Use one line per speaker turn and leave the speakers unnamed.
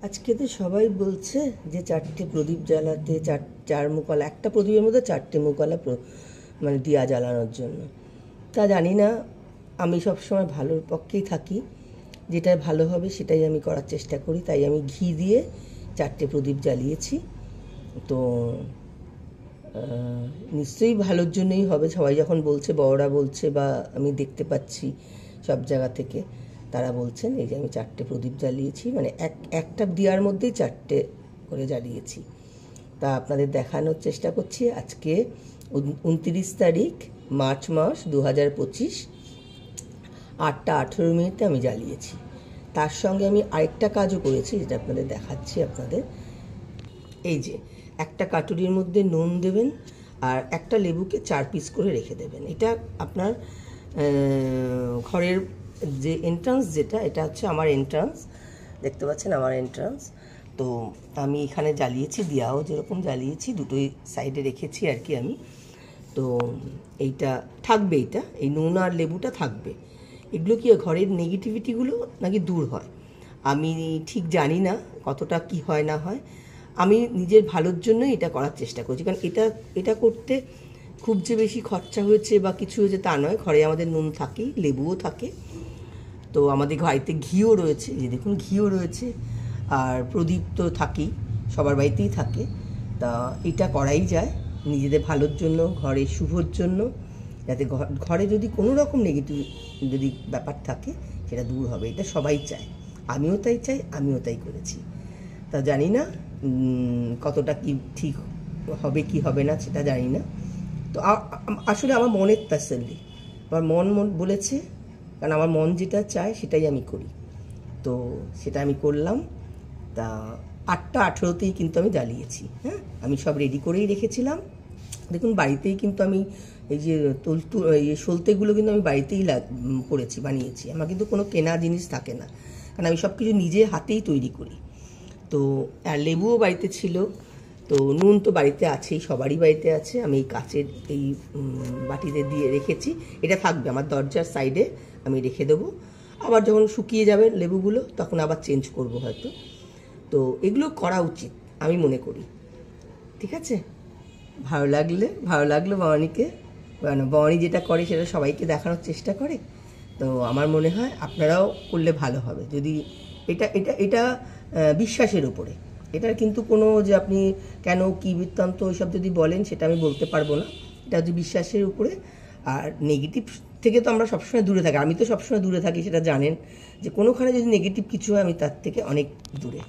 আজকে তো সবাই বলছে যে চারটে প্রদীপ জ্বালাতে, চার মুকালা, একটা প্রদীপের মধ্যে চারটে মুকালা মানে দিয়া জ্বালানোর জন্য। তা জানি না, আমি সবসময় ভালোর পক্ষেই থাকি, যেটা ভালো হবে সেটাই আমি করার চেষ্টা করি। তাই আমি ঘি দিয়ে চারটে প্রদীপ জ্বালিয়েছি। তো নিশ্চয়ই ভালোর জন্যই হবে। সবাই যখন বলছে, বড়রা বলছে, বা আমি দেখতে পাচ্ছি সব জায়গা থেকে তারা বলছেন এই যে আমি চারটে প্রদীপ জ্বালিয়েছি, মানে একটা দিয়ার মধ্যেই চারটে করে জ্বালিয়েছি। তা আপনাদের দেখানোর চেষ্টা করছি। আজকে 29 তারিখ মার্চ মাস 2025, 8:18 আমি জ্বালিয়েছি। তার সঙ্গে আমি আরেকটা কাজও করেছি, যেটা আপনাদের দেখাচ্ছি। আপনাদের এই যে একটা কাটুরির মধ্যে নুন দেবেন, আর একটা লেবুকে 4 পিস করে রেখে দেবেন। এটা আপনার ঘরের যে এন্ট্রান্স, যেটা এটা হচ্ছে আমার এন্ট্রান্স, দেখতে পাচ্ছেন আমার এন্ট্রান্স। তো আমি এখানে জ্বালিয়েছি, দিয়াও যেরকম জ্বালিয়েছি দুটোই সাইডে রেখেছি আর কি আমি। তো এইটা থাকবে, এই নুন আর লেবুটা থাকবে। এগুলো কি ঘরের নেগেটিভিটিগুলো নাকি দূর হয়, আমি ঠিক জানি না কতটা কি হয় না হয়। আমি নিজের ভালোর জন্যই এটা করার চেষ্টা করছি, কারণ এটা করতে খুব যে বেশি খরচা হয়েছে বা কিছু হয়েছে তা নয়। ঘরে আমাদের নুন থাকেই, লেবুও থাকে, তো আমাদের বাড়িতে ঘিও রয়েছে, যে দেখুন ঘিও রয়েছে, আর প্রদীপ তো থাকেই, সবার বাড়িতেই থাকে। তা এটা করাই যায় নিজেদের ভালোর জন্য, ঘরের শুভর জন্য, যাতে ঘরে যদি কোনো রকম নেগেটিভ যদি ব্যাপার থাকে সেটা দূর হবে। এটা সবাই চায়, আমিও তাই চাই, আমিও তাই করেছি। তা জানি না কতটা কি ঠিক হবে কি হবে না সেটা জানি না। তো আসলে আমার মনের তাসল্লি, আমার মন বলেছে, কারণ আমার মন যেটা চায় সেটাই আমি করি। তো সেটা আমি করলাম। তা 8:18 কিন্তু আমি জ্বালিয়েছি। হ্যাঁ, আমি সব রেডি করেই রেখেছিলাম। দেখুন বাড়িতেই কিন্তু আমি এই যে সলতেগুলো কিন্তু আমি বাড়িতেই করেছি, বানিয়েছি। আমার কিন্তু কোনো কেনা জিনিস থাকে না, কারণ আমি সব কিছু নিজে হাতেই তৈরি করি। তো আর লেবুও বাড়িতে ছিল, তো নুন তো বাড়িতে আছেই, সবারই বাড়িতে আছে। আমি এই কাচের এই বাটিতে দিয়ে রেখেছি, এটা থাকবে আমার দরজার সাইডে, আমি রেখে দেবো। আবার যখন শুকিয়ে যাবে লেবুগুলো তখন আবার চেঞ্জ করব হয়তো। তো এগুলো করা উচিত আমি মনে করি। ঠিক আছে, ভালো লাগলো ভবানীকে, ভবানী যেটা করে সেটা সবাইকে দেখানোর চেষ্টা করে। তো আমার মনে হয় আপনারাও করলে ভালো হবে। যদি এটা বিশ্বাসের উপরে, এটার কিন্তু কোনো যে আপনি কেন কি বৃত্তান্ত ওইসব যদি বলেন সেটা আমি বলতে পারবো না। এটা হচ্ছে বিশ্বাসের উপরে। আর নেগেটিভ থেকে তো আমরা সবসময় দূরে থাকি, আমি তো সবসময় দূরে থাকি, সেটা জানেন, যে কোনোখানে যদি নেগেটিভ কিছু হয় আমি তার থেকে অনেক দূরে।